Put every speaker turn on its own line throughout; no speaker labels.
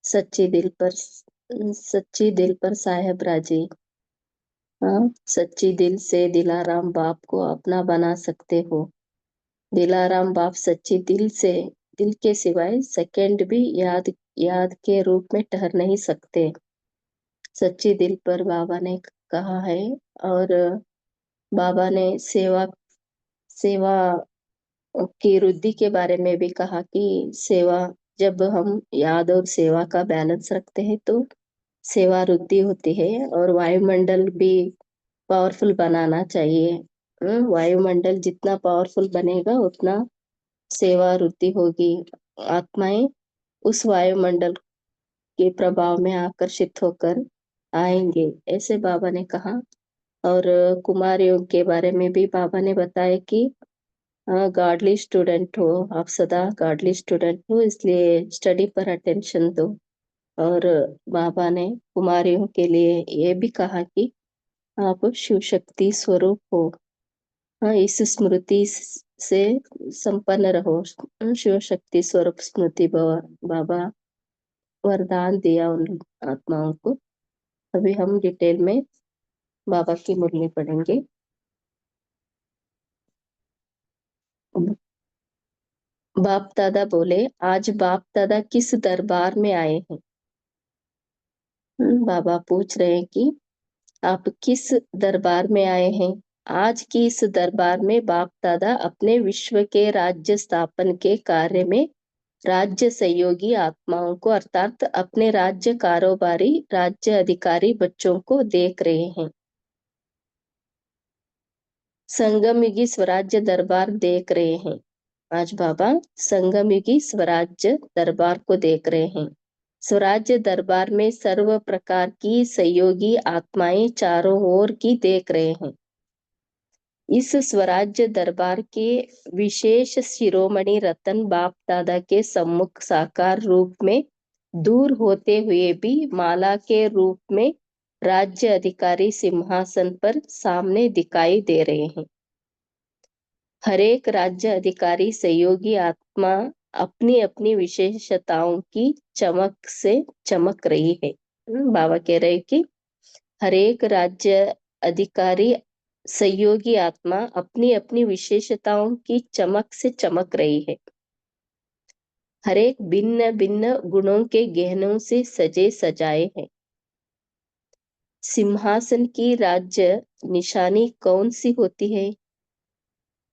सच्ची दिल पर सच्ची दिल पर साहेब राजी। हाँ, सच्ची दिल से दिलाराम बाप को अपना बना सकते हो। दिलाराम बाप सच्ची दिल से, दिल के सिवाय सेकंड भी याद याद के रूप में ठहर नहीं सकते। सच्ची दिल पर बाबा ने कहा है। और बाबा ने सेवा सेवा की वृद्धि के बारे में भी कहा कि सेवा, जब हम याद और सेवा का बैलेंस रखते हैं तो सेवा वृद्धि होती है। और वायुमंडल भी पावरफुल बनाना चाहिए। वायुमंडल जितना पावरफुल बनेगा उतना सेवा वृद्धि होगी। आत्माएं उस वायुमंडल के प्रभाव में आकर्षित होकर आएंगे, ऐसे बाबा ने कहा। और कुमार योग के बारे में भी बाबा ने बताया कि गॉडली स्टूडेंट हो, आप सदा गॉडली स्टूडेंट हो, इसलिए स्टडी पर अटेंशन दो। और बाबा ने कुमारियों के लिए ये भी कहा कि आप शिव शक्ति स्वरूप हो। हाँ, इस स्मृति से संपन्न रहो। शिव शक्ति स्वरूप स्मृति बाबा वरदान दिया उन आत्माओं को। अभी हम डिटेल में बाबा की मुरली पढ़ेंगे। बाप दादा बोले, आज बाप दादा किस दरबार में आए हैं? बाबा पूछ रहे हैं कि आप किस दरबार में आए हैं? आज की इस दरबार में बाप दादा अपने विश्व के राज्य स्थापन के कार्य में राज्य सहयोगी आत्माओं को, अर्थात अपने राज्य कारोबारी राज्य अधिकारी बच्चों को देख रहे हैं। संगम युगी स्वराज्य दरबार देख रहे हैं। आज बाबा संगम युगी स्वराज्य दरबार को देख रहे हैं। स्वराज्य दरबार में सर्व प्रकार की सहयोगी आत्माएं चारों ओर की देख रहे हैं। इस स्वराज्य दरबार के विशेष शिरोमणि रतन बाप दादा के सम्मुख साकार रूप में दूर होते हुए भी माला के रूप में राज्य अधिकारी सिंहासन पर सामने दिखाई दे रहे हैं। हर एक राज्य अधिकारी सहयोगी आत्मा अपनी अपनी विशेषताओं की चमक से चमक रही है। बाबा कह रहे कि हर एक राज्य अधिकारी सहयोगी आत्मा अपनी अपनी विशेषताओं की चमक से चमक रही है। हर एक भिन्न भिन्न गुणों के गहनों से सजे सजाए हैं। सिंहासन की राज्य निशानी कौन सी होती है?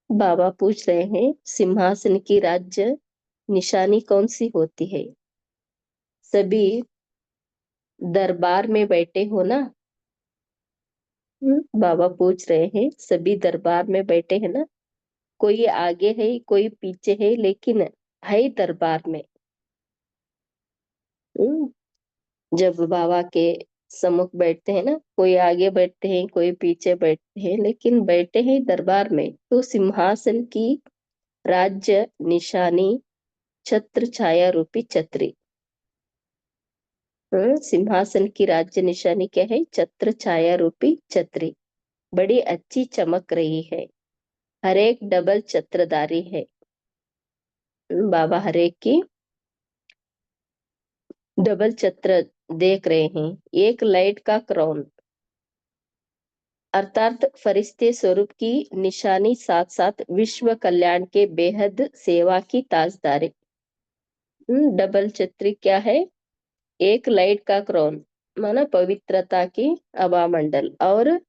बाबा पूछ रहे हैं, सिंहासन की राज्य निशानी कौन सी होती है? सभी दरबार में बैठे हो ना? बाबा पूछ रहे हैं, सभी दरबार में बैठे हैं ना? कोई आगे है, कोई पीछे है, लेकिन है दरबार में। जब बाबा के सम्मुख बैठते हैं ना, कोई आगे बैठते हैं, कोई पीछे बैठते हैं, लेकिन बैठे हैं दरबार में। तो सिंहासन की राज्य निशानी छत्र छाया रूपी छतरी। सिंहासन की राज्य निशानी क्या है? छत्र छाया रूपी छतरी। बड़ी अच्छी चमक रही है। हर एक डबल छत्रधारी है। बाबा हर एक की डबल छत्र देख रहे हैं। एक लाइट का क्राउन अर्थात फरिश्ते स्वरूप की निशानी, साथ साथ विश्व कल्याण के बेहद सेवा की ताजदारी। डबल छत्री क्या है? एक लाइट का क्राउन माना पवित्रता की आभा मंडल, और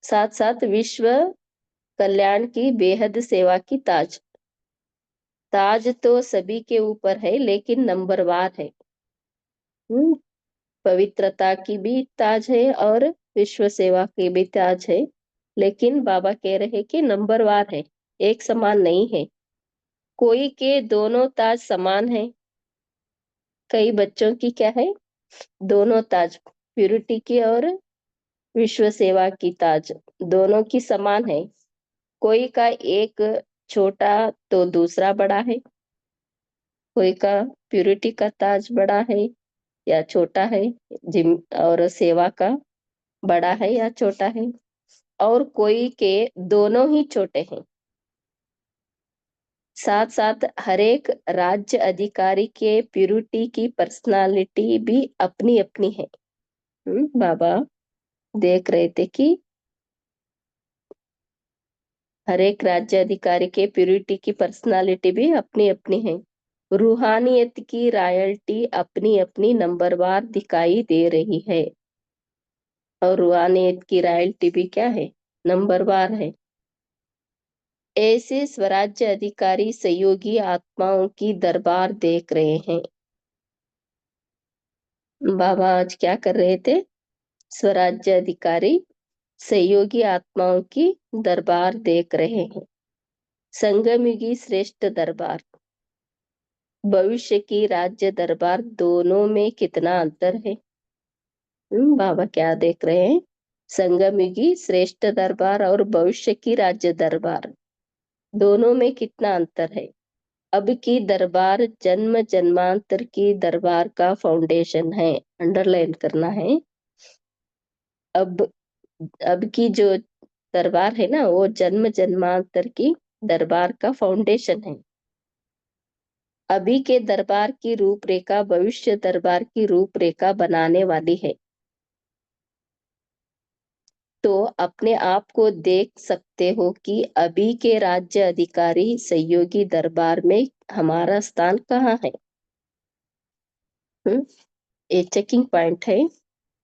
साथ साथ विश्व कल्याण की बेहद सेवा की ताज। ताज तो सभी के ऊपर है, लेकिन नंबरवार है। पवित्रता की भी ताज है और विश्व सेवा की भी ताज है, लेकिन बाबा कह रहे कि नंबरवार है, एक समान नहीं है। कोई के दोनों ताज समान है। कई बच्चों की क्या है? दोनों ताज, प्यूरिटी की और विश्व सेवा की ताज दोनों की समान है। कोई का एक छोटा तो दूसरा बड़ा है। कोई का प्यूरिटी का ताज बड़ा है या छोटा है, जिम और सेवा का बड़ा है या छोटा है, और कोई के दोनों ही छोटे हैं। साथ साथ हर एक राज्य अधिकारी के प्यूरिटी की पर्सनालिटी भी अपनी अपनी है। बाबा देख रहे थे कि हर एक राज्य अधिकारी के प्यूरिटी की पर्सनालिटी भी अपनी अपनी है। रूहानियत की रॉयल्टी अपनी अपनी नंबरवार दिखाई दे रही है, और रूहानियत की रॉयल्टी भी क्या है? नंबरवार है। ऐसे स्वराज्य अधिकारी सहयोगी आत्माओं की दरबार देख रहे हैं। बाबा आज क्या कर रहे थे? स्वराज्य अधिकारी सहयोगी आत्माओं की दरबार देख रहे हैं। संगमयुगी श्रेष्ठ दरबार, भविष्य की राज्य दरबार, दोनों में कितना अंतर है? बाबा क्या देख रहे हैं? संगमयुगी श्रेष्ठ दरबार और भविष्य की राज्य दरबार, दोनों में कितना अंतर है? अब की दरबार जन्म जन्मांतर की दरबार का फाउंडेशन है। अंडरलाइन करना है। अब की जो दरबार है ना, वो जन्म जन्मांतर की दरबार का फाउंडेशन है। अभी के दरबार की रूपरेखा भविष्य दरबार की रूपरेखा बनाने वाली है। तो अपने आप को देख सकते हो कि अभी के राज्य अधिकारी सहयोगी दरबार में हमारा स्थान कहाँ है। ये चेकिंग पॉइंट है।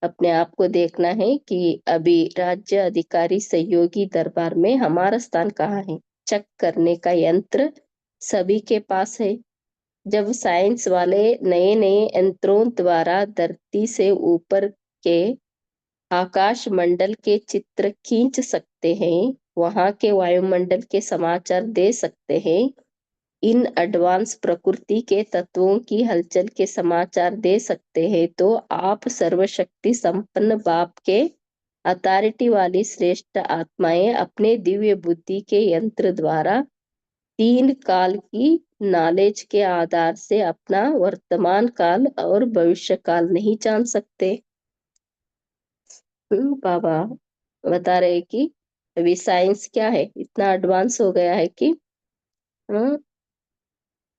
अपने आप को देखना है कि अभी राज्य अधिकारी सहयोगी दरबार में हमारा स्थान कहाँ है। चेक करने का यंत्र सभी के पास है। जब साइंस वाले नए नए यंत्रों द्वारा धरती से ऊपर के आकाश मंडल के चित्र खींच सकते हैं, वहां के वायुमंडल के समाचार दे सकते हैं, इन एडवांस प्रकृति के तत्वों की हलचल के समाचार दे सकते हैं, तो आप सर्वशक्ति संपन्न बाप के अथॉरिटी वाली श्रेष्ठ आत्माएं अपने दिव्य बुद्धि के यंत्र द्वारा 3 काल की नॉलेज के आधार से अपना वर्तमान काल और भविष्य काल नहीं जान सकते। बाबा बता रहे कि अभी साइंस क्या है, इतना एडवांस हो गया है कि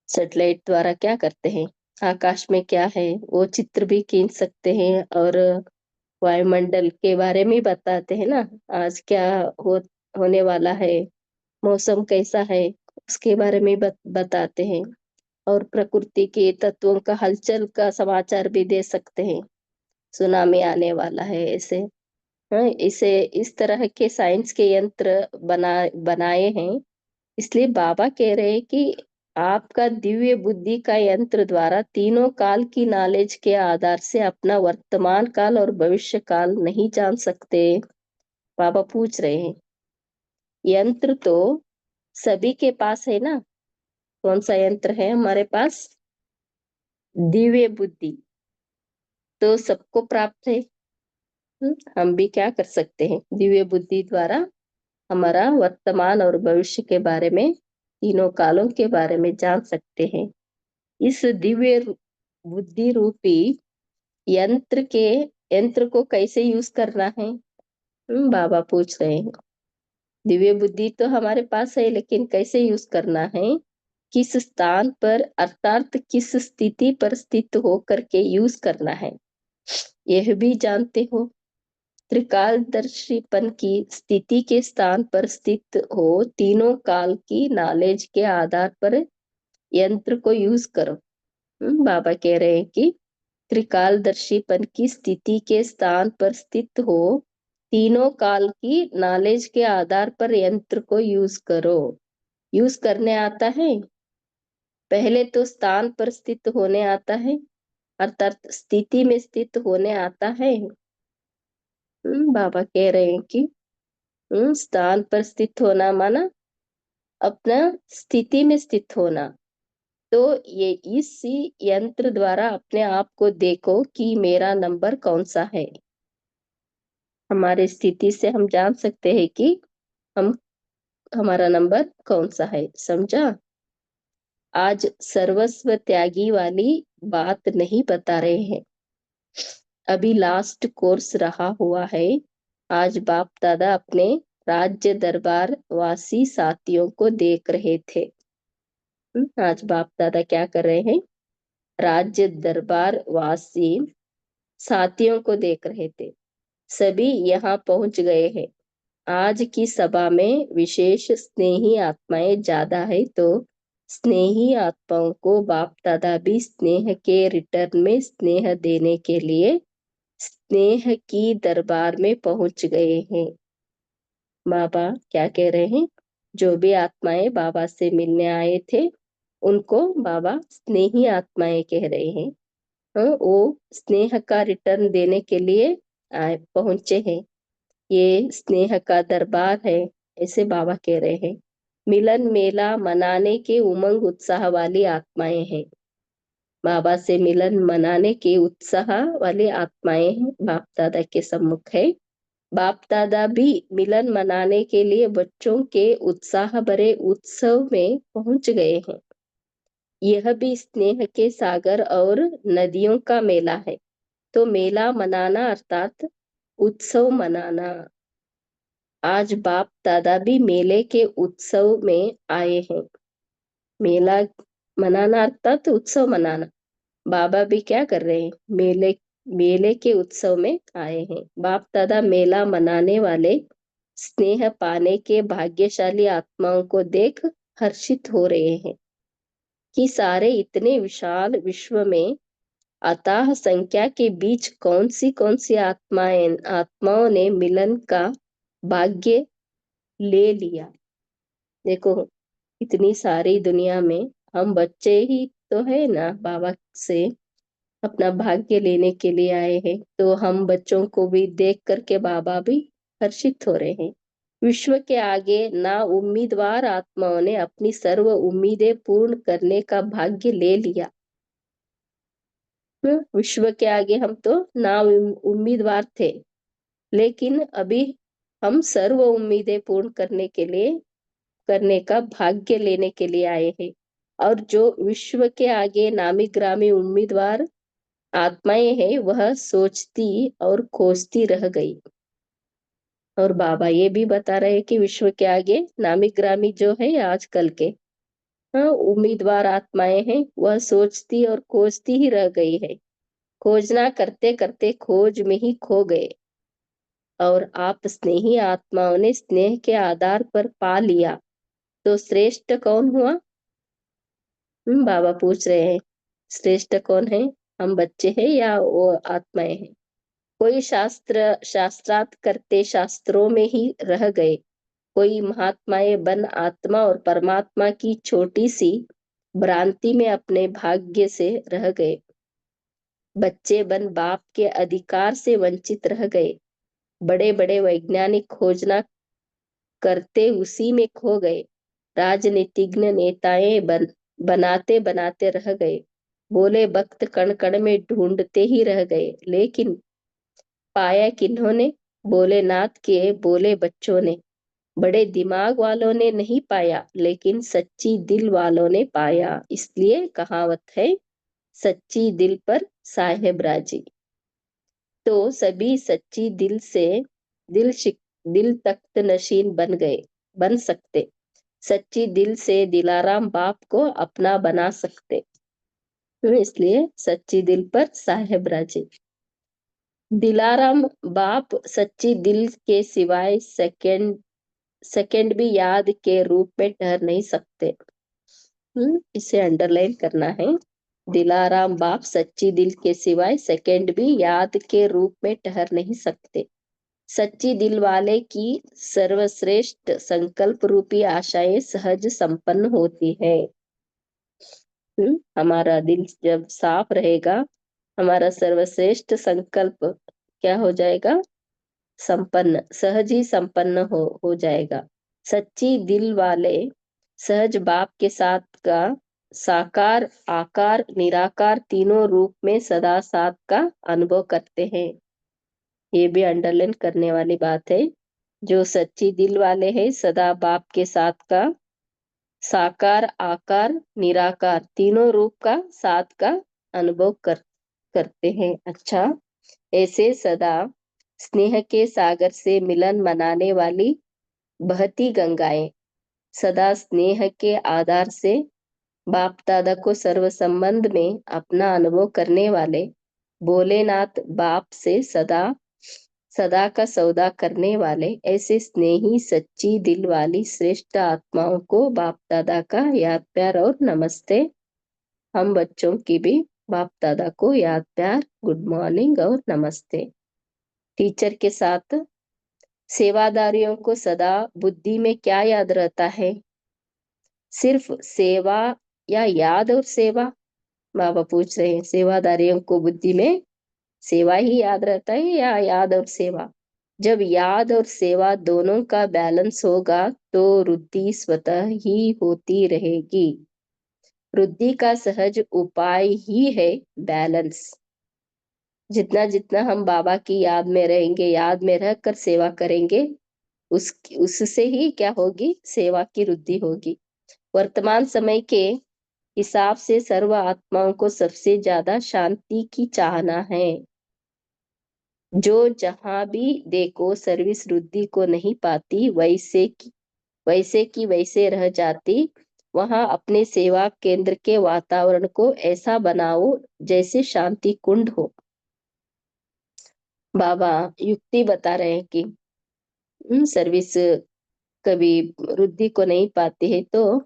सैटेलाइट द्वारा क्या करते हैं, आकाश में क्या है वो चित्र भी खींच सकते हैं, और वायुमंडल के बारे में बताते हैं ना, आज क्या होने वाला है, मौसम कैसा है, उसके बारे में बताते हैं, और प्रकृति के तत्वों का हलचल का समाचार भी दे सकते हैं, सुनामी आने वाला है ऐसे। इसे इस तरह के साइंस के यंत्र बनाए हैं। इसलिए बाबा कह रहे हैं कि आपका दिव्य बुद्धि का यंत्र द्वारा तीनों काल की नॉलेज के आधार से अपना वर्तमान काल और भविष्य काल नहीं जान सकते। बाबा पूछ रहे हैं, यंत्र तो सभी के पास है ना? कौन सा यंत्र है हमारे पास? दिव्य बुद्धि तो सबको प्राप्त है। हम भी क्या कर सकते हैं? दिव्य बुद्धि द्वारा हमारा वर्तमान और भविष्य के बारे में, तीनों कालों के बारे में जान सकते हैं। इस दिव्य बुद्धि रूपी यंत्र को कैसे यूज करना है? बाबा पूछ रहे हैं। दिव्य बुद्धि तो हमारे पास है, लेकिन कैसे यूज करना है, किस स्थान पर अर्थात किस स्थिति पर स्थित होकर के यूज करना है, यह भी जानते हो। त्रिकालदर्शीपन की स्थिति के स्थान पर स्थित हो, तीनों काल की नॉलेज के आधार पर यंत्र को यूज करो। बाबा कह रहे हैं कि त्रिकालदर्शीपन की स्थिति के स्थान पर स्थित हो, तीनों काल की नॉलेज के आधार पर यंत्र को यूज करो। यूज करने आता है, पहले तो स्थान पर स्थित होने आता है, अर्थात स्थिति में स्थित होने आता है। बाबा कह रहे हैं कि स्थान पर स्थित होना माना अपना स्थिति में स्थित होना। तो ये इसी यंत्र द्वारा अपने आप को देखो कि मेरा नंबर कौन सा है। हमारी स्थिति से हम जान सकते हैं कि हम हमारा नंबर कौन सा है। समझा? आज सर्वस्व त्यागी वाली बात नहीं बता रहे हैं, अभी लास्ट कोर्स रहा हुआ है। आज बाप दादा अपने राज्य दरबार वासी साथियों को देख रहे थे। आज बाप दादा क्या कर रहे हैं? राज्य दरबार वासी साथियों को देख रहे थे। सभी यहाँ पहुंच गए हैं। आज की सभा में विशेष स्नेही आत्माएं ज्यादा है, तो स्नेही आत्माओं को बाप दादा भी स्नेह के रिटर्न में स्नेह देने के लिए स्नेह की दरबार में पहुंच गए हैं। बाबा क्या कह रहे हैं? जो भी आत्माएं बाबा से मिलने आए थे उनको बाबा स्नेही आत्माएं कह रहे हैं। वो स्नेह का रिटर्न देने के लिए आए पहुंचे हैं। ये स्नेह का दरबार है, ऐसे बाबा कह रहे हैं। मिलन मेला मनाने के उमंग उत्साह वाली आत्माएं हैं। बाबा से मिलन मनाने के उत्साह वाली आत्माएं हैं, बाप दादा के सम्मुख है। बाप दादा भी मिलन मनाने के लिए बच्चों के उत्साह भरे उत्सव में पहुंच गए हैं। यह भी स्नेह के सागर और नदियों का मेला है। तो मेला मनाना अर्थात उत्सव मनाना। आज बाप दादा भी मेले के उत्सव में आए हैं। मेला मनाना अर्थात उत्सव मनाना। बाबा भी क्या कर रहे हैं? मेले के उत्सव में आए हैं। बाप दादा मेला मनाने वाले स्नेह पाने के भाग्यशाली आत्माओं को देख हर्षित हो रहे हैं कि सारे इतने विशाल विश्व में अथाह संख्या के बीच कौन सी आत्माओं ने मिलन का भाग्य ले लिया। देखो, इतनी सारी दुनिया में हम बच्चे ही तो है ना, बाबा से अपना भाग्य लेने के लिए आए हैं। तो हम बच्चों को भी देख करके बाबा भी हर्षित हो रहे हैं। विश्व के आगे ना उम्मीदवार आत्माओं ने अपनी सर्व उम्मीदें पूर्ण करने का भाग्य ले लिया। विश्व के आगे हम तो ना उम्मीदवार थे, लेकिन अभी हम सर्व उम्मीदें पूर्ण करने का भाग्य लेने के लिए आए हैं। और जो विश्व के आगे नामी ग्रामी उम्मीदवार आत्माएं हैं, वह सोचती और खोजती रह गई। और बाबा ये भी बता रहे हैं कि विश्व के आगे नामी ग्रामी जो है आजकल के उम्मीदवार आत्माएं हैं, वह सोचती और खोजती ही रह गई है। खोजना करते करते खोज में ही खो गए। और आप स्नेही आत्माओं ने स्नेह के आधार पर पा लिया, तो श्रेष्ठ कौन हुआ? बाबा पूछ रहे हैं, श्रेष्ठ कौन है? हम बच्चे हैं या वो आत्माएं हैं? कोई शास्त्रार्थ करते शास्त्रों में ही रह गए। कोई महात्माएं बन आत्मा और परमात्मा की छोटी सी भ्रांति में अपने भाग्य से रह गए। बच्चे बन बाप के अधिकार से वंचित रह गए। बड़े बड़े वैज्ञानिक खोजना करते उसी में खो गए। राजनीतिज्ञ नेताएं बनाते बनाते रह गए। बोले भक्त कण कण में ढूंढते ही रह गए, लेकिन पाया किन्होंने? भोलेनाथ के बोले बच्चों ने। बड़े दिमाग वालों ने नहीं पाया, लेकिन सच्ची दिल वालों ने पाया। इसलिए कहावत है, सच्ची दिल पर साहेब राजी। तो सभी सच्ची दिल से दिल तख्त नशीन बन सकते। सच्ची दिल से दिलाराम बाप को अपना बना सकते। इसलिए सच्ची दिल पर साहेब राजी। दिलाराम बाप सच्ची दिल के सिवाय सेकंड भी याद के रूप में ठहर नहीं सकते। इसे अंडरलाइन करना है। दिलाराम बाप सच्ची दिल के सिवाय सेकंड भी याद के रूप में ठहर नहीं सकते। सच्ची दिल वाले की सर्वश्रेष्ठ संकल्प रूपी आशाएं सहज संपन्न होती है। हमारा दिल जब साफ रहेगा, हमारा सर्वश्रेष्ठ संकल्प क्या हो जाएगा? संपन्न, सहज ही संपन्न हो जाएगा। सच्ची दिल वाले सहज बाप के साथ का साकार आकार निराकार तीनों रूप में सदा साथ का अनुभव करते हैं। ये भी अंडरलाइन करने वाली बात है। जो सच्ची दिल वाले हैं, सदा बाप के साथ का साकार आकार निराकार तीनों रूप का साथ का अनुभव करते हैं। अच्छा, ऐसे सदा स्नेह के सागर से मिलन मनाने वाली बहती गंगाएं सदा स्नेह के आधार से बाप दादा को सर्व संबंध में अपना अनुभव करने वाले भोलेनाथ बाप से सदा सदा का सौदा करने वाले ऐसे स्नेही सच्ची दिल वाली श्रेष्ठ आत्माओं को बाप दादा का याद प्यार और नमस्ते। हम बच्चों की भी बाप दादा को याद प्यार, गुड मॉर्निंग और नमस्ते। टीचर के साथ सेवादारियों को सदा बुद्धि में क्या याद रहता है? सिर्फ सेवा या याद और सेवा? बाबा पूछ रहे हैं, सेवादारियों को बुद्धि में सेवा ही याद रहता है या याद और सेवा? जब याद और सेवा दोनों का बैलेंस होगा तो वृद्धि स्वतः ही होती रहेगी। वृद्धि का सहज उपाय ही है बैलेंस। जितना जितना हम बाबा की याद में रहेंगे, याद में रहकर सेवा करेंगे, उससे ही क्या होगी? सेवा की वृद्धि होगी। वर्तमान समय के हिसाब से सर्व आत्माओं को सबसे ज्यादा शांति की चाहना है। जो जहां भी देखो सर्विस वृद्धि को नहीं पाती, वैसे की वैसे रह जाती। वहां अपने सेवा केंद्र के वातावरण को ऐसा बनाओ जैसे शांति कुंड हो। बाबा युक्ति बता रहे हैं कि सर्विस कभी वृद्धि को नहीं पाती है, तो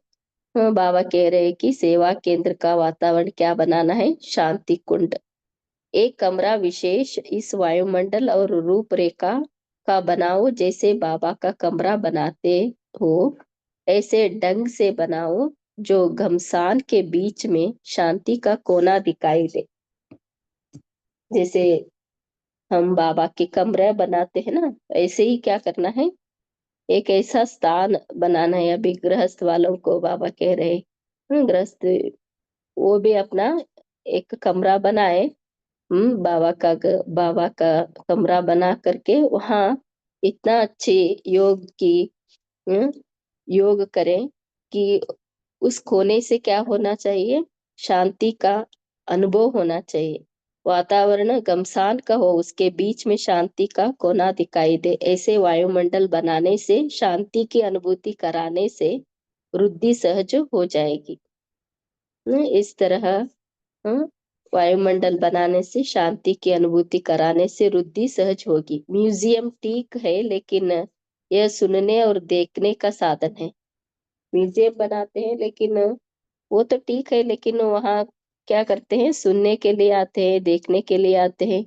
बाबा कह रहे हैं कि सेवा केंद्र का वातावरण क्या बनाना है? शांति कुंड। एक कमरा विशेष इस वायुमंडल और रूपरेखा का बनाओ जैसे बाबा का कमरा बनाते हो, ऐसे ढंग से बनाओ जो घमसान के बीच में शांति का कोना दिखाई दे। जैसे हम बाबा के कमरे बनाते हैं ना, ऐसे ही क्या करना है? एक ऐसा स्थान बनाना है। अभी गृहस्थ वालों को बाबा कह रहे हैं, गृहस्थ वो भी अपना एक कमरा बनाए। बाबा का कमरा बना करके वहां इतना अच्छे योग की हम्म, योग करें कि उस कोने से क्या होना चाहिए? शांति का अनुभव होना चाहिए। वातावरण घमसान का हो, उसके बीच में शांति का कोना दिखाई दे। ऐसे वायुमंडल बनाने से, शांति की अनुभूति कराने से वृद्धि सहज हो जाएगी। इस तरह वायुमंडल बनाने से, शांति की अनुभूति कराने से वृद्धि सहज होगी। म्यूजियम ठीक है, लेकिन यह सुनने और देखने का साधन है। म्यूजियम बनाते हैं लेकिन वो तो ठीक है, लेकिन वहाँ क्या करते हैं? सुनने के लिए आते हैं, देखने के लिए आते हैं।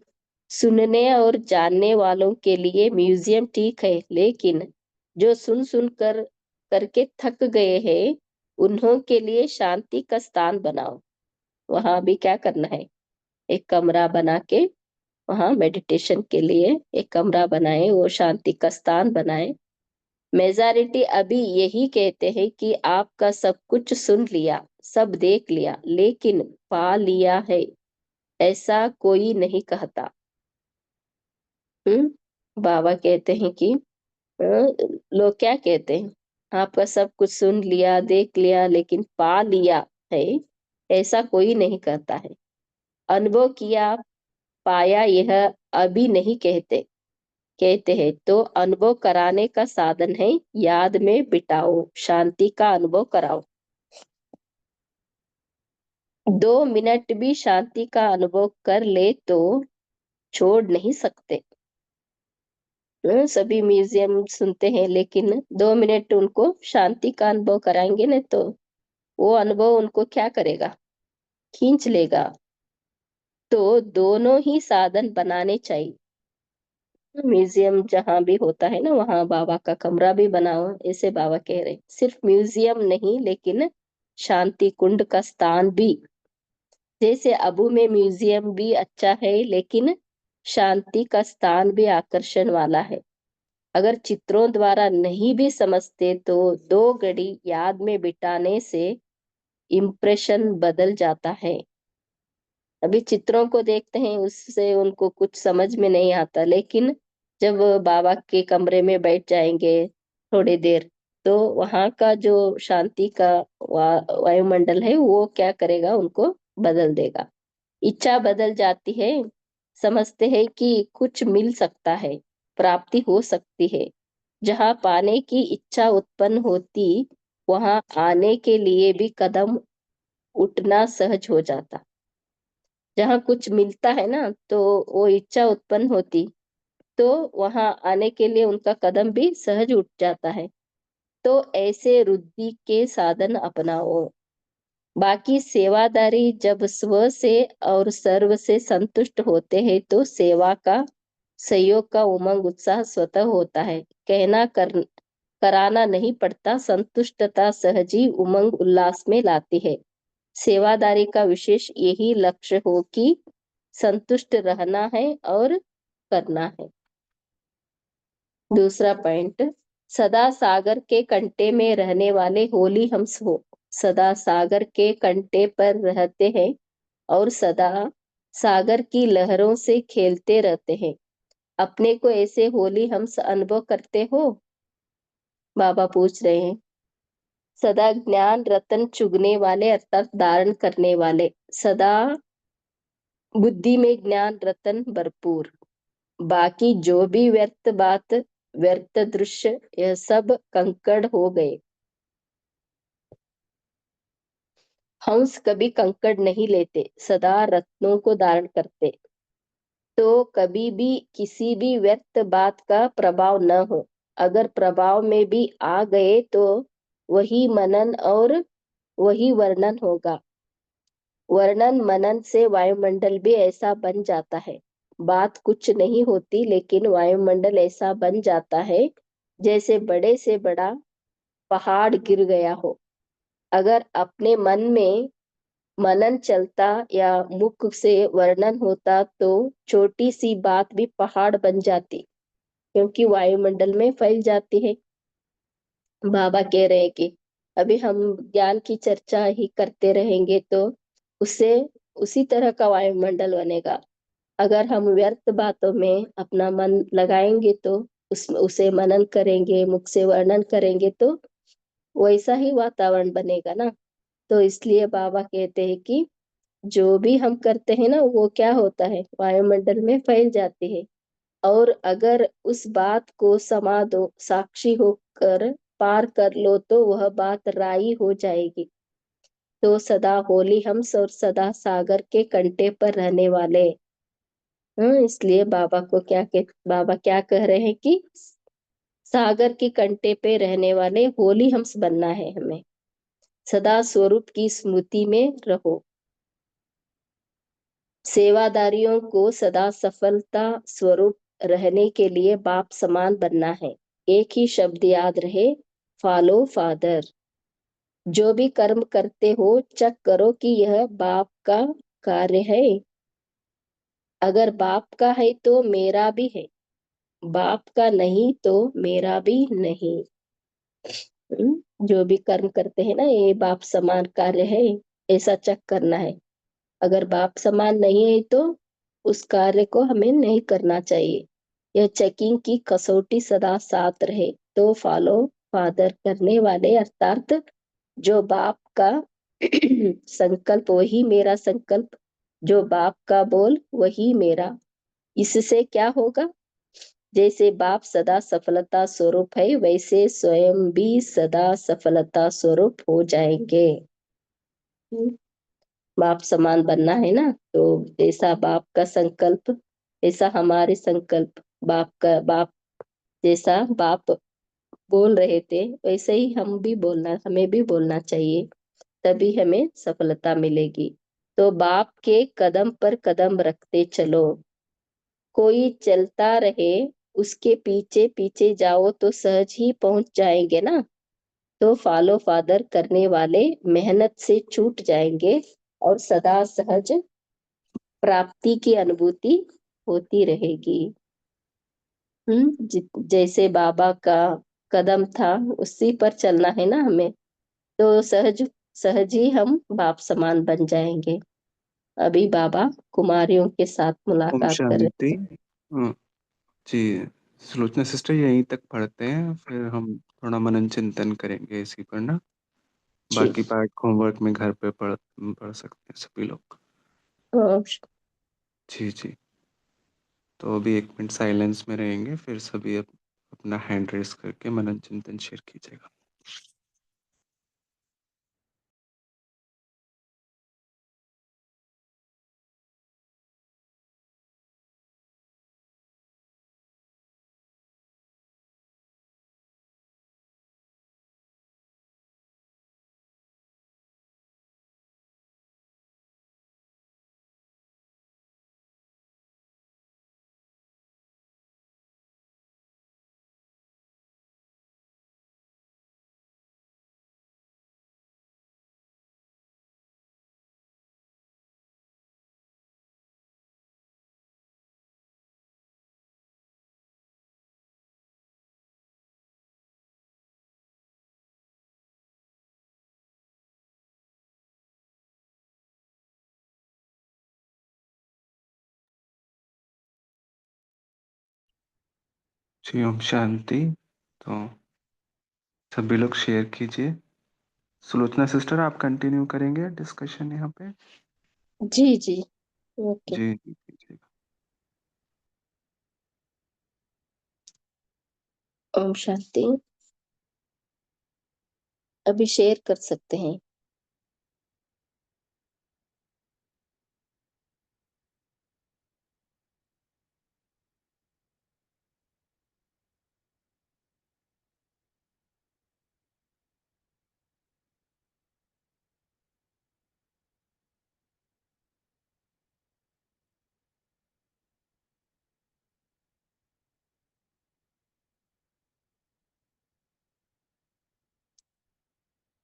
सुनने और जानने वालों के लिए म्यूजियम ठीक है, लेकिन जो सुन सुन कर करके थक गए हैं, उन्हों के लिए शांति का स्थान बनाओ। वहां भी क्या करना है? एक कमरा बना के वहां मेडिटेशन के लिए एक कमरा बनाए, वो शांति का स्थान बनाए। मेजॉरिटी अभी यही कहते हैं कि आपका सब कुछ सुन लिया, सब देख लिया, लेकिन पा लिया है, ऐसा कोई नहीं कहता। बाबा कहते हैं कि लोग क्या कहते हैं? आपका सब कुछ सुन लिया, देख लिया, लेकिन पा लिया है, ऐसा कोई नहीं कहता है। अनुभव किया, पाया, यह अभी नहीं कहते। कहते हैं तो अनुभव कराने का साधन है, याद में बिठाओ, शांति का अनुभव कराओ। 2 मिनट भी शांति का अनुभव कर ले तो छोड़ नहीं सकते। सभी म्यूजियम सुनते हैं, लेकिन 2 मिनट उनको शांति का अनुभव कराएंगे ना, तो वो अनुभव उनको क्या करेगा? खींच लेगा। तो दोनों ही साधन बनाने चाहिए। म्यूजियम जहां भी होता है ना, वहां बाबा का कमरा भी बनाओ, ऐसे बाबा कह रहे। सिर्फ म्यूजियम नहीं, लेकिन शांति कुंड का स्थान भी। जैसे अबू में म्यूजियम भी अच्छा है, लेकिन शांति का स्थान भी आकर्षण वाला है। अगर चित्रों द्वारा नहीं भी समझते तो 2 घड़ी याद में बिताने से इम्प्रेशन बदल जाता है। अभी चित्रों को देखते हैं, उससे उनको कुछ समझ में नहीं आता, लेकिन जब बाबा के कमरे में बैठ जाएंगे थोड़ी देर, तो वहां का जो शांति का वायुमंडल है, वो क्या करेगा? उनको बदल देगा। इच्छा बदल जाती है। समझते हैं कि कुछ मिल सकता है, प्राप्ति हो सकती है। जहाँ पाने की इच्छा उत्पन्न होती, वहां आने के लिए भी कदम उठना सहज हो जाता। जहाँ कुछ मिलता है ना, तो वो इच्छा उत्पन्न होती, तो वहां आने के लिए उनका कदम भी सहज उठ जाता है। तो ऐसे रुद्धि के साधन अपनाओ। बाकी सेवादारी जब स्व से और सर्व से संतुष्ट होते हैं तो सेवा का सहयोग का उमंग उत्साह स्वतः होता है। कहना कराना नहीं पड़ता। संतुष्टता सहजी उमंग उल्लास में लाती है। सेवादारी का विशेष यही लक्ष्य हो कि संतुष्ट रहना है और करना है। दूसरा पॉइंट, सदा सागर के कंटे में रहने वाले होली हंस हो। सदा सागर के कंटे पर रहते हैं और सदा सागर की लहरों से खेलते रहते हैं। अपने को ऐसे होली हंस अनुभव करते हो? बाबा पूछ रहे हैं। सदा ज्ञान रतन चुगने वाले अर्थात धारण करने वाले, सदा बुद्धि में ज्ञान रतन भरपूर। बाकी जो भी व्यर्थ बात, व्यर्थ दृश्य, यह सब कंकड़ हो गए। हंस कभी कंकड़ नहीं लेते, सदा रत्नों को धारण करते। तो कभी भी किसी भी व्यर्थ बात का प्रभाव न हो। अगर प्रभाव में भी आ गए तो वही मनन और वही वर्णन होगा। वर्णन मनन से वायुमंडल भी ऐसा बन जाता है। बात कुछ नहीं होती, लेकिन वायुमंडल ऐसा बन जाता है जैसे बड़े से बड़ा पहाड़ गिर गया हो। अगर अपने मन में मनन चलता या मुख से वर्णन होता तो छोटी सी बात भी पहाड़ बन जाती, क्योंकि वायुमंडल में फैल जाती है। बाबा कह रहे हैं कि अभी हम ज्ञान की चर्चा ही करते रहेंगे तो उससे उसी तरह का वायुमंडल बनेगा। अगर हम व्यर्थ बातों में अपना मन लगाएंगे तो उसे मनन करेंगे, मुख से वर्णन करेंगे तो वैसा ही वातावरण बनेगा ना। तो इसलिए बाबा कहते हैं कि जो भी हम करते हैं ना, वो क्या होता है, वायुमंडल में फैल जाती है। और अगर उस बात को समा दो, साक्षी होकर पार कर लो, तो वह बात राई हो जाएगी। तो सदा होली हंस और सदा सागर के कंटे पर रहने वाले। इसलिए बाबा क्या कह रहे हैं कि सागर के कंटे पे रहने वाले होली हंस बनना है हमें। सदा स्वरूप की स्मृति में रहो। सेवादारियों को सदा सफलता स्वरूप रहने के लिए बाप समान बनना है। एक ही शब्द याद रहे, फॉलो फादर। जो भी कर्म करते हो चेक करो कि यह बाप का कार्य है। अगर बाप का है तो मेरा भी है, बाप का नहीं तो मेरा भी नहीं। जो भी कर्म करते हैं ना, ये बाप समान कार्य है, ऐसा चेक करना है। अगर बाप समान नहीं है तो उस कार्य को हमें नहीं करना चाहिए। यह चेकिंग की कसौटी सदा साथ रहे। तो फॉलो फादर करने वाले अर्थात जो बाप का संकल्प वही मेरा संकल्प, जो बाप का बोल वही मेरा। इससे क्या होगा, जैसे बाप सदा सफलता स्वरूप है वैसे स्वयं भी सदा सफलता स्वरूप हो जाएंगे। बाप समान बनना है ना, तो जैसा बाप का संकल्प ऐसा हमारे संकल्प। बाप जैसा बाप बोल रहे थे वैसे ही हमें भी बोलना चाहिए, तभी हमें सफलता मिलेगी। तो बाप के कदम पर कदम रखते चलो। कोई चलता रहे, उसके पीछे पीछे जाओ तो सहज ही पहुंच जाएंगे ना। तो फॉलो फादर करने वाले मेहनत से छूट जाएंगे और सदा सहज प्राप्ति की अनुभूति होती रहेगी। जैसे बाबा का कदम था उसी पर चलना है ना हमें, तो सहज सहज ही हम बाप समान बन जाएंगे। अभी बाबा कुमारियों के साथ
ओम
मुलाकात कर
शांति।
रहे हैं।
जी, सुलोचना सिस्टर यहीं तक पढ़ते हैं, फिर हम थोड़ा मनन चिंतन करेंगे इसी पर ना।
जी।
बाकी पार्ट होमवर्क में घर पे पढ़ सकते हैं सभी लोग।
अ,
जी जी। तो अभी 1 मिनट साइलेंस में रहेंगे, फिर सभी अपना हैंड रेस करके मनन चिंतन शेयर कीजिएगा। जी ओम शांति। तो सभी लोग शेयर कीजिए। सुलोचना सिस्टर, आप कंटिन्यू करेंगे डिस्कशन यहाँ पे?
जी जी। ओके।
जी जी कीजिएगा।
ओम शांति। अभी शेयर कर सकते हैं।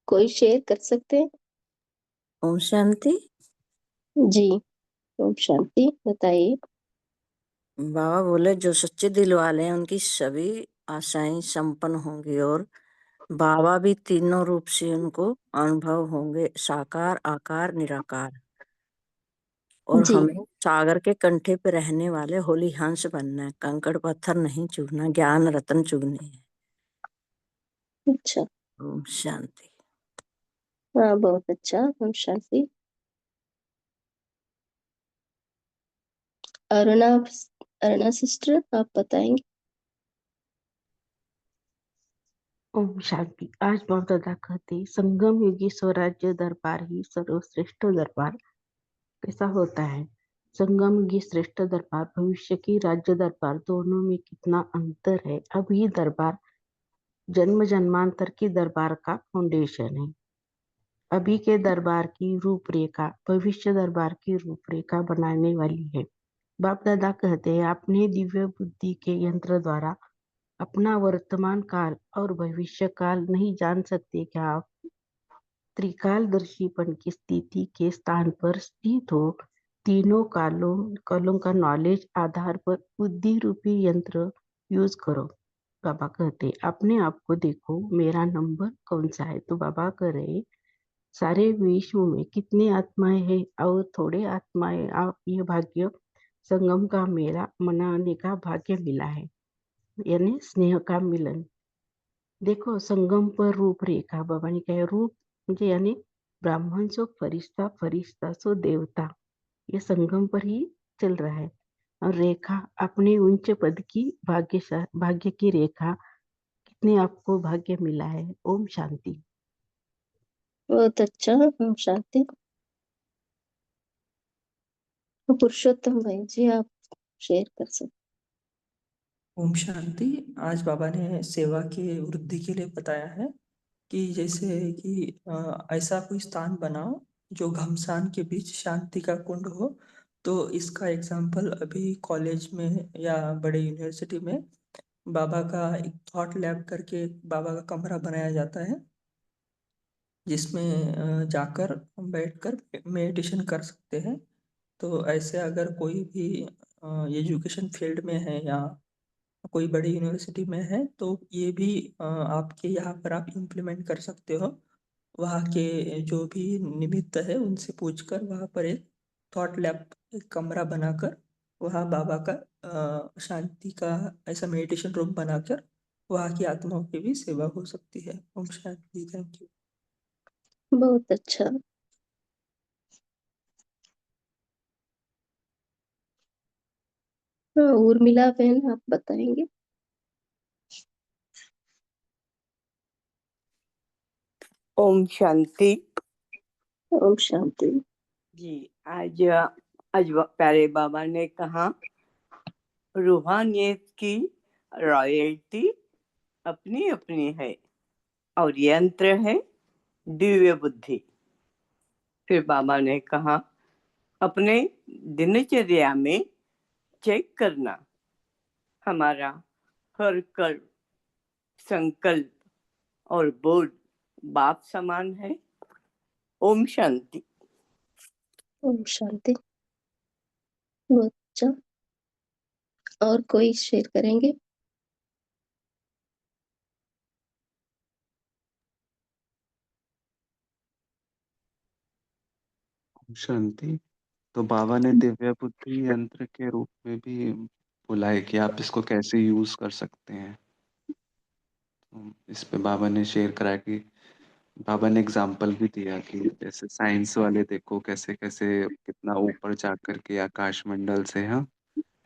कोई शेयर कर सकते हैं?
ओम शांति।
जी। ओम शांति, बताइए।
बाबा बोले जो सच्चे दिल वाले हैं उनकी सभी आशाएं संपन्न होंगी और बाबा भी तीनों रूप से उनको अनुभव होंगे, साकार, आकार, निराकार। और
जी।
हमें सागर के कंठे पे रहने वाले होली हंस बनना है, कंकड़ पत्थर नहीं चुगना, ज्ञान रतन चुगने हैं।
अच्छा।
ओम शांति।
हाँ, बहुत अच्छा। ओम शांति। अरुणा, अरुणा सिस्टर, आप बताएंगे?
ओम शांति। आज बाप दादा कहते संगम युगी स्वराज्य दरबार ही सर्वश्रेष्ठ दरबार कैसा होता है। संगम युगी श्रेष्ठ दरबार, भविष्य की राज्य दरबार, दोनों में कितना अंतर है। अब ये दरबार जन्म जन्मांतर की दरबार का फाउंडेशन है। अभी के दरबार की रूपरेखा भविष्य दरबार की रूपरेखा बनाने वाली है। बाप दादा कहते हैं अपने दिव्य बुद्धि के यंत्र द्वारा अपना वर्तमान काल और भविष्य काल नहीं जान सकते क्या आप? त्रिकालदर्शीपन की स्थिति के स्थान पर स्थित हो। तीनों कालों का नॉलेज आधार पर बुद्धि रूपी यंत्र यूज करो। बाबा कहते अपने आप को देखो, मेरा नंबर कौन सा है? तो बाबा कह रहे सारे विश्व में कितने आत्माएं हैं और थोड़े आत्माएं, आप ये भाग्य संगम का मेला मनाने का भाग्य मिला है, यानी स्नेह का मिलन। देखो संगम पर रूपरेखा, बाबा ने कहा रूप मुझे यानी ब्राह्मण सो फरिश्ता, फरिश्ता सो देवता, ये संगम पर ही चल रहा है। और रेखा अपने उच्च पद की भाग्य की रेखा, कितने आपको भाग्य मिला है। ओम शांति।
बहुत अच्छा। ओम शांति। पुरुषोत्तम भाई जी, आप शेयर कर सकते।
ओम शांति। आज बाबा ने सेवा की वृद्धि के लिए बताया है कि जैसे कि ऐसा कोई स्थान बनाओ जो घमसान के बीच शांति का कुंड हो। तो इसका एग्जाम्पल अभी कॉलेज में या बड़े यूनिवर्सिटी में बाबा का एक थॉट लैब करके बाबा का कमरा बनाया जाता है, जिसमें जाकर हम बैठकर मेडिटेशन कर सकते हैं। तो ऐसे अगर कोई भी एजुकेशन फील्ड में है या कोई बड़ी यूनिवर्सिटी में है तो ये भी आपके यहाँ पर आप इम्प्लीमेंट कर सकते हो। वहाँ के जो भी निमित्त है उनसे पूछकर वहाँ पर एक थॉट लैब, एक कमरा बनाकर वहाँ बाबा का शांति का ऐसा मेडिटेशन रूम बनाकर वहाँ की आत्माओं की भी सेवा हो सकती है। ओम शांति। Thank you.
बहुत अच्छा। हाँ, उर्मिला बहन, आप बताएंगे?
ओम शांति।
ओम शांति।
जी आज आज प्यारे बाबा ने कहा रूहानियत की रॉयल्टी अपनी अपनी है और यंत्र है दिव्य बुद्धि। फिर बाबा ने कहा अपने दिनचर्या में चेक करना हमारा हर कर्म, संकल्प और बोध बाप समान है। ओम शांति।
ओम शांति। बहुत अच्छा। और कोई शेयर करेंगे?
ओम शांति। तो बाबा ने दिव्य बुद्धि यंत्र के रूप में भी बोला है कि आप इसको कैसे यूज कर सकते हैं। तो इस पे बाबा ने शेयर करा कि बाबा ने एग्जाम्पल भी दिया कि जैसे साइंस वाले देखो कैसे कैसे कितना ऊपर जा करके आकाश मंडल से, हाँ,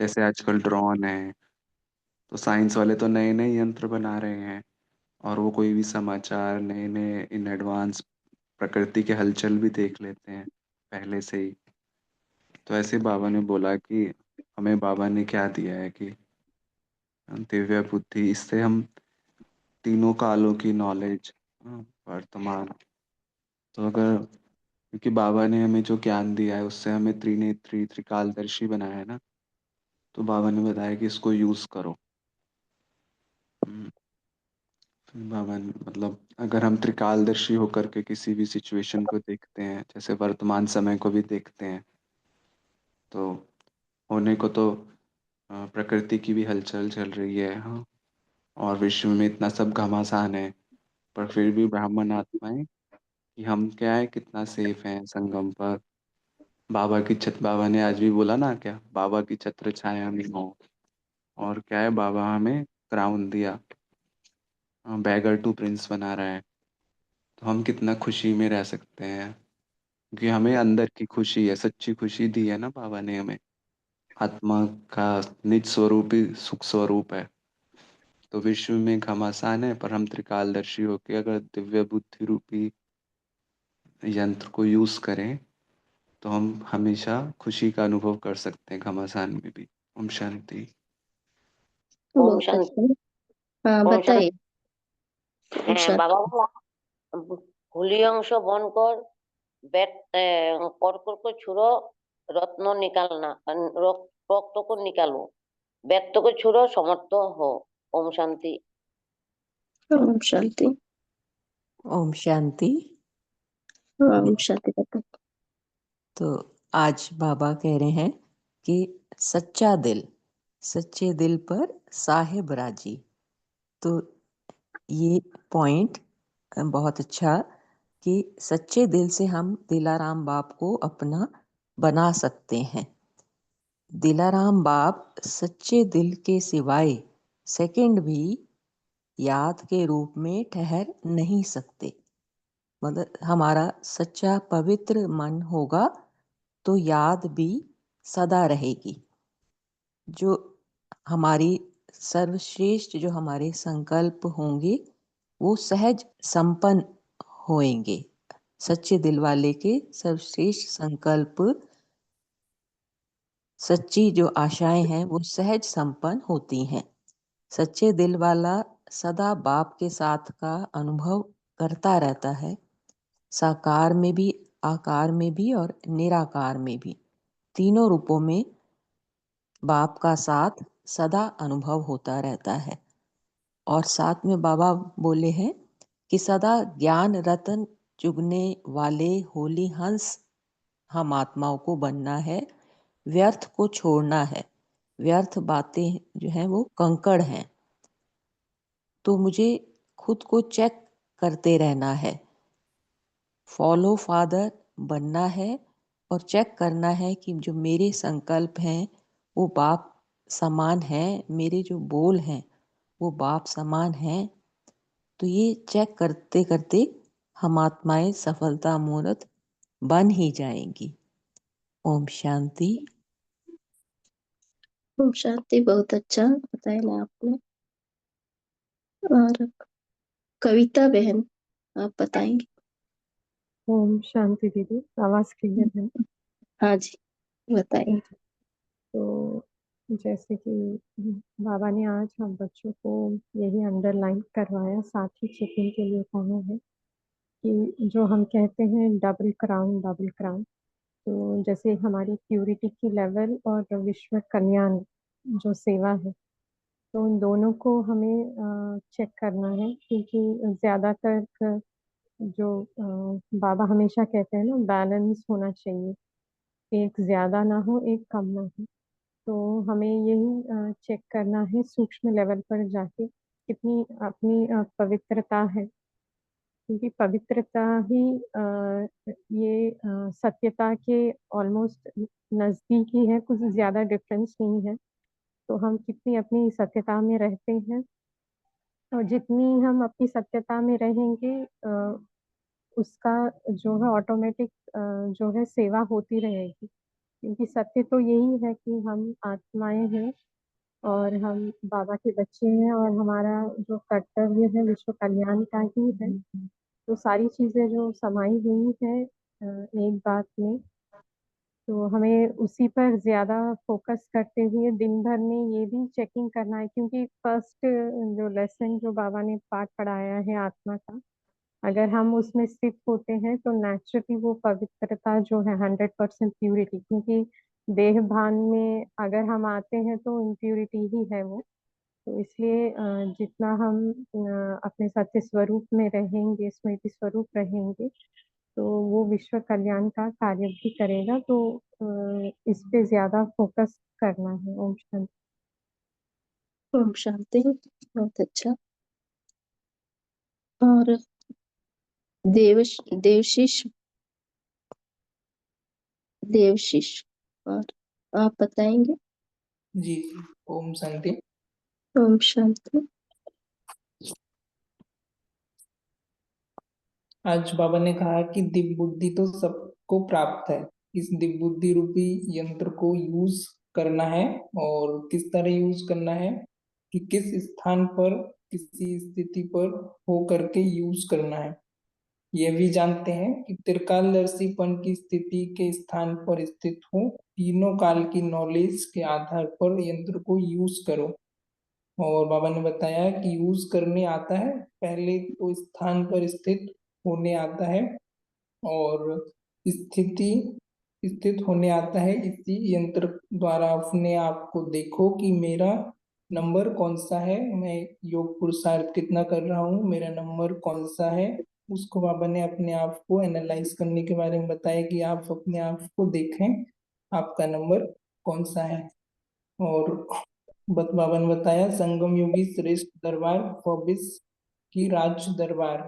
जैसे आजकल ड्रोन है, तो साइंस वाले तो नए नए यंत्र बना रहे हैं, और वो कोई भी समाचार नए नए इन एडवांस प्रकृति के हलचल भी देख लेते हैं पहले से ही। तो ऐसे बाबा ने बोला कि हमें बाबा ने क्या दिया है कि दिव्य बुद्धि, इससे हम तीनों कालों की नॉलेज, वर्तमान, तो अगर, क्योंकि बाबा ने हमें जो ज्ञान दिया है उससे हमें त्रिनेत्री त्रिकालदर्शी बनाया है ना, तो बाबा ने बताया कि इसको यूज करो। हम्म, फिर बाबा ने मतलब अगर हम त्रिकालदर्शी होकर के किसी भी सिचुएशन को देखते हैं, जैसे वर्तमान समय को भी देखते हैं, तो होने को तो प्रकृति की भी हलचल चल रही है, हाँ, और विश्व में इतना सब घमासान है, पर फिर भी ब्राह्मण आत्माएं कि हम क्या है, कितना सेफ हैं संगम पर। बाबा की छत, बाबा ने आज भी बोला ना, क्या बाबा की छत्र छाया में हो, और क्या है, बाबा हमें क्राउन दिया, बैगर टू प्रिंस बना रहा है, तो हम कितना खुशी में रह सकते हैं, क्योंकि हमें अंदर की खुशी है, सच्ची खुशी दी है ना बाबा ने हमें। आत्मा का निज स्वरूप ही सुख स्वरूप है। तो विश्व में घमासान है, पर हम त्रिकालदर्शी होके अगर दिव्य बुद्धि रूपी यंत्र को यूज करें, तो हम हमेशा खुशी का अनुभव कर सकते हैं घमासान में भी। ओम शांति।
ओम
बहुत
शांति।
अच्छा। हाँ
ओम
बताइए।
शांति।
ओम शांति।
বাবা বলা, হুলি অংশ বন কর, বেট কর্কর को छुड़ो, रत्न निकालना, रक्त को निकालो, व्यक्त को छुड़ो, समर्थ हो। ओम शांति।
ओम शांति।
ओम शांति।
ओम शांति बताइए।
तो आज बाबा कह रहे हैं कि सच्चा दिल, सच्चे दिल पर साहेब राजी। तो ये पॉइंट बहुत अच्छा कि सच्चे दिल से हम दिलाराम बाप को अपना बना सकते हैं। दिलाराम बाप सच्चे दिल के सिवाय सेकंड भी याद के रूप में ठहर नहीं सकते। मतलब हमारा सच्चा पवित्र मन होगा तो याद भी सदा रहेगी। जो हमारी सर्वश्रेष्ठ जो हमारे संकल्प होंगे वो सहज संपन्न होएंगे। सच्चे दिल वाले के सर्वश्रेष्ठ संकल्प, सच्ची जो आशाएं हैं वो सहज संपन्न होती हैं। सच्चे दिल वाला सदा बाप के साथ का अनुभव करता रहता है, साकार में भी, आकार में भी और निराकार में भी, तीनों रूपों में बाप का साथ सदा अनुभव होता रहता है। और साथ में बाबा बोले हैं कि सदा ज्ञान रतन चुगने वाले होली हंस हम आत्माओं को बनना है, व्यर्थ को छोड़ना है। व्यर्थ बातें जो हैं वो कंकड़ हैं, तो मुझे खुद को चेक करते रहना है। फॉलो फादर बनना है और चेक करना है कि जो मेरे संकल्प हैं वो बाप समान हैं, मेरे जो बोल हैं वो बाप समान हैं। तो ये चेक करते करते हम आत्माएं सफलता मूर्त बन ही जाएंगी। ओम शांति।
ओम शांति। बहुत अच्छा बताया ना आपने। और कविता बहन, आप बताएंगे?
ओम शांति दीदी, आवाज क्लियर है?
हाँ जी, बताइए।
तो जैसे कि बाबा ने आज हम बच्चों को यही अंडरलाइन करवाया, साथ ही चेकिंग के लिए कहा है कि जो हम कहते हैं डबल क्राउन, डबल क्राउन, तो जैसे हमारी प्यूरिटी की लेवल और विश्व कल्याण जो सेवा है, तो उन दोनों को हमें चेक करना है, क्योंकि ज़्यादातर जो बाबा हमेशा कहते हैं ना, बैलेंस होना चाहिए, एक ज़्यादा ना हो, एक कम ना हो। तो हमें यही चेक करना है सूक्ष्म लेवल पर जाके कितनी अपनी पवित्रता है, क्योंकि पवित्रता ही ये सत्यता के ऑलमोस्ट नज़दीक ही है, कुछ ज़्यादा डिफरेंस नहीं है। तो हम कितनी अपनी सत्यता में रहते हैं, और जितनी हम अपनी सत्यता में रहेंगे उसका जो है ऑटोमेटिक जो है सेवा होती रहेगी, क्योंकि सत्य तो यही है कि हम आत्माएं हैं और हम बाबा के बच्चे हैं, और हमारा जो कर्तव्य है विश्व कल्याण का ही है। तो सारी चीजें जो समाई हुई है एक बात में, तो हमें उसी पर ज्यादा फोकस करते हुए दिन भर में ये भी चेकिंग करना है, क्योंकि फर्स्ट जो लेसन जो बाबा ने पाठ पढ़ाया है आत्मा का, अगर हम उसमें स्थित होते हैं तो नेचुरली वो पवित्रता जो है 100% प्यूरिटी, क्योंकि देह भान में अगर हम आते हैं तो इम्प्यूरिटी ही है वो। तो इसलिए जितना हम अपने सत्य स्वरूप में रहेंगे, स्मृति स्वरूप रहेंगे, तो वो विश्व कल्याण का कार्य भी करेगा। तो इस पे ज्यादा फोकस करना है। ओम शांति।
ओम शांति। बहुत अच्छा। और देवशिश देवशिश, और आप बताएंगे?
जी ओम शांति।
ओम शांति।
आज बाबा ने कहा कि दिव्य बुद्धि तो सबको प्राप्त है, इस दिव्य बुद्धि रूपी यंत्र को यूज करना है। और किस तरह यूज करना है कि किस स्थान पर, किसी स्थिति पर हो करके यूज करना है। यह भी जानते हैं कि त्रिकालदर्शीपन की स्थिति के स्थान पर स्थित हो, तीनों काल की नॉलेज के आधार पर यंत्र को यूज करो। और बाबा ने बताया कि यूज करने आता है, पहले तो स्थान पर स्थित होने आता है, और स्थिति स्थित होने आता है। इसी यंत्र द्वारा अपने आप को देखो कि मेरा नंबर कौन सा है, मैं योग पुरुषार्थ कितना कर रहा हूँ, मेरा नंबर कौन सा है। उसको बाबा ने अपने आप को एनालाइज करने के बारे में बताया कि आप अपने आप को देखें, आपका नंबर कौन सा है। और बाबा ने बताया संगम योगी श्रेष्ठ दरबार फॉबिस की राज दरबार,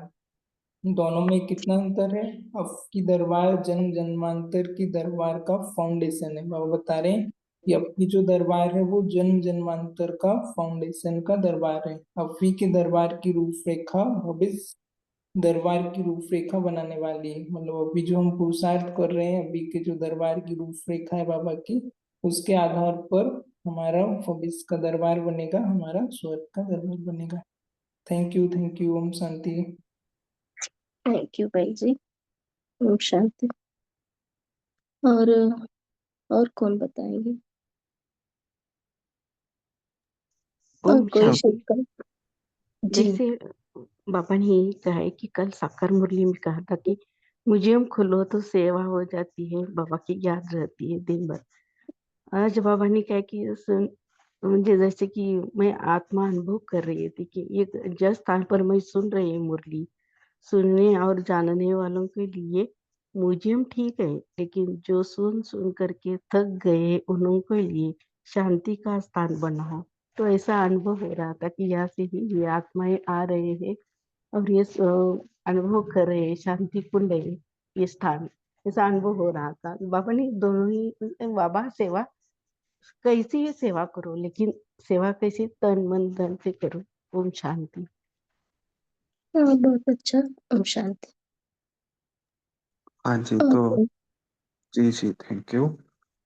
दोनों में कितना अंतर है। अब की दरबार जन्म जन्मांतर की दरबार का फाउंडेशन है। बाबा बता रहे हैं कि अब की जो दरबार है वो जन्म जन्मांतर का फाउंडेशन का दरबार है। अभी के दरबार की रूपरेखा भविष्य दरबार की रूपरेखा बनाने वाली है। मतलब अभी जो हम पुरुषार्थ कर रहे हैं, अभी के जो दरबार की रूपरेखा है बाबा की, उसके आधार पर हमारा भविष्य का दरबार बनेगा, हमारा स्वर्ग का दरबार बनेगा। Thank you. ओम शांति।
थैंक यू भाई जी। ओम शांति। और कौन बताएंगे? और
ओम
कोई
शांति।
शिवका? जी।
जैसे बाबा ने यही कहा है कि कल साकार मुरली में कहा था कि म्यूजियम खोलो तो सेवा हो जाती है, बाबा की याद रहती है दिन भर। आज बाबा ने कहा कि मुझे जैसे कि मैं आत्मा अनुभव कर रही थी कि एक जिस स्थान पर मैं सुन रही हूँ मुरली, सुनने और जानने वालों के लिए म्यूजियम ठीक है, लेकिन जो सुन सुन करके थक गए उन्हों के लिए शांति का स्थान बना हो। तो ऐसा अनुभव हो रहा था कि यहाँ से ही ये आत्माएं आ रहे हैं और ये अनुभव कर रहे हैं, शांति कुंड है ये स्थान, ऐसा अनुभव हो रहा था। बाबा ने दोनों ही, बाबा सेवा कैसी भी सेवा करो, लेकिन सेवा कैसी तन मन धन से करो। ओम शांति।
हाँ, बहुत अच्छा। ओम शांति।
हाँ जी, तो
और
जी जी थैंक यू।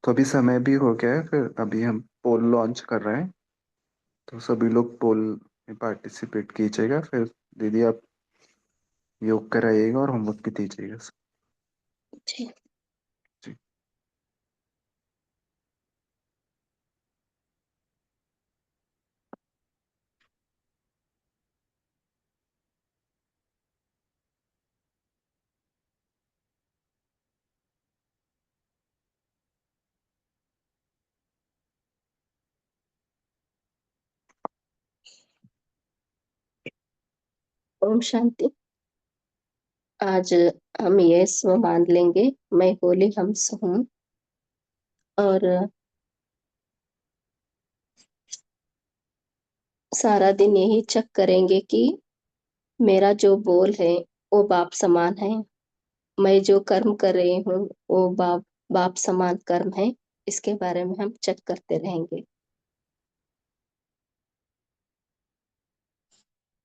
तो अभी समय भी हो गया है, फिर अभी हम पोल लॉन्च कर रहे हैं, तो सभी लोग पोल में पार्टिसिपेट कीजिएगा। फिर दीदी आप योग कराइएगा और होमवर्क भी दीजिएगा।
जी।
जी।
ओम शांति। आज हम ये स्व मान लेंगे, मैं होली हंस हूँ, और सारा दिन यही चेक करेंगे कि मेरा जो बोल है वो बाप समान है, मैं जो कर्म कर रही हूँ वो बाप बाप समान कर्म है। इसके बारे में हम चेक करते रहेंगे।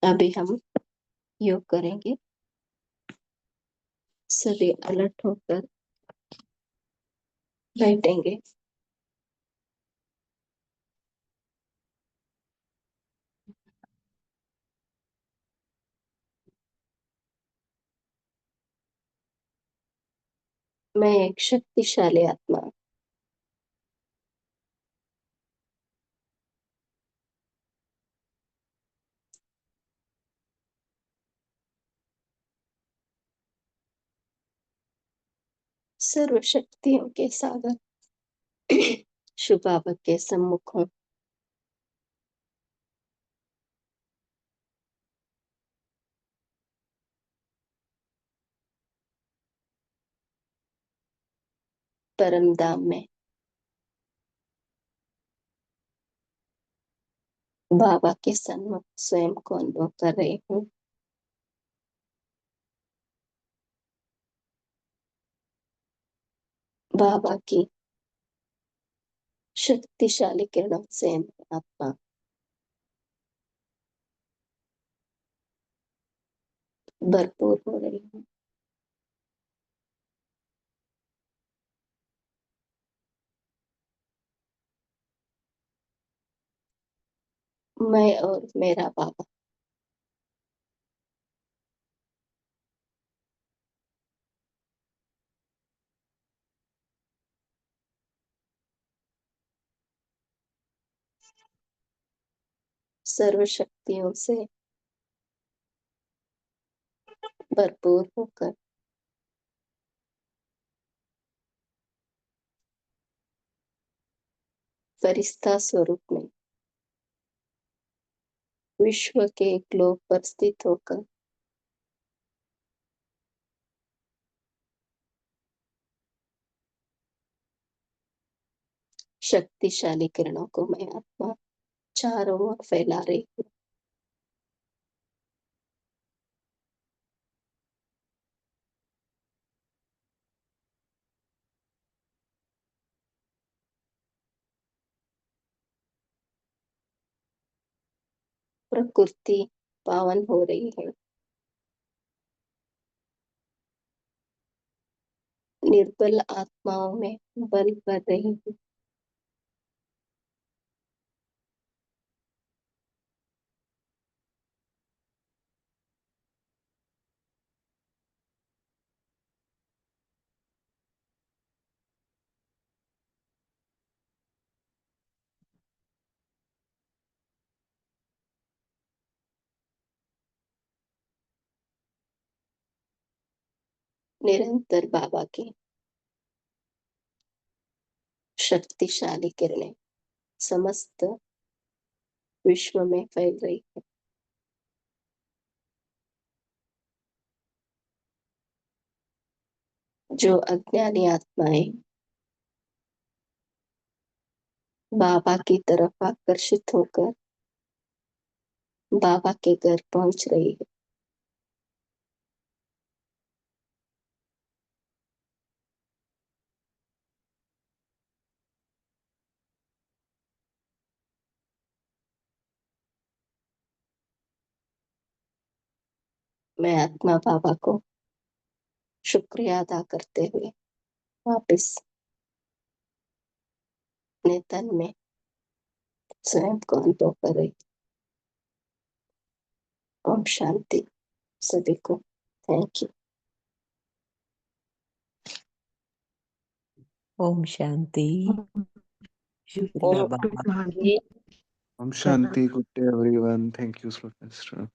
अभी हम योग करेंगे। सभी अलर्ट होकर बैठेंगे। मैं एक शक्तिशाली आत्मा हूं। सर्व शक्तियों के सागर शिव बाबा के सम्मुख हूँ। परम धाम में बाबा के सन्मुख स्वयं को अनुभव कर रही हूँ। बाबा की शक्तिशाली किरणों से मैं आत्मा भरपूर हो रही हूँ। मैं और मेरा बाबा सर्व शक्तियों से भरपूर होकर फरिश्ता स्वरूप में विश्व के एक लोक पर स्थित होकर शक्तिशाली किरणों को मैं आत्मा चारों ओर फैला रही हूँ। प्रकृति पावन हो रही है। निर्बल आत्माओं में बल भर रही हूँ। निरंतर बाबा की शक्तिशाली किरणें समस्त विश्व में फैल रही है। जो अज्ञानी आत्माएं बाबा की तरफ आकर्षित होकर बाबा के घर पहुंच रही है, मैं आत्मा बाबा को शुक्रिया अदा करते हुए वापस अपने तन में स्वयं को अनुभव कर रही। ओम शांति सभी को। Thank you.
ओम शांति। शुक्रिया
ओम
बाबा।
शांति।
Om Shanti. Good day, everyone. Thank you, Professor.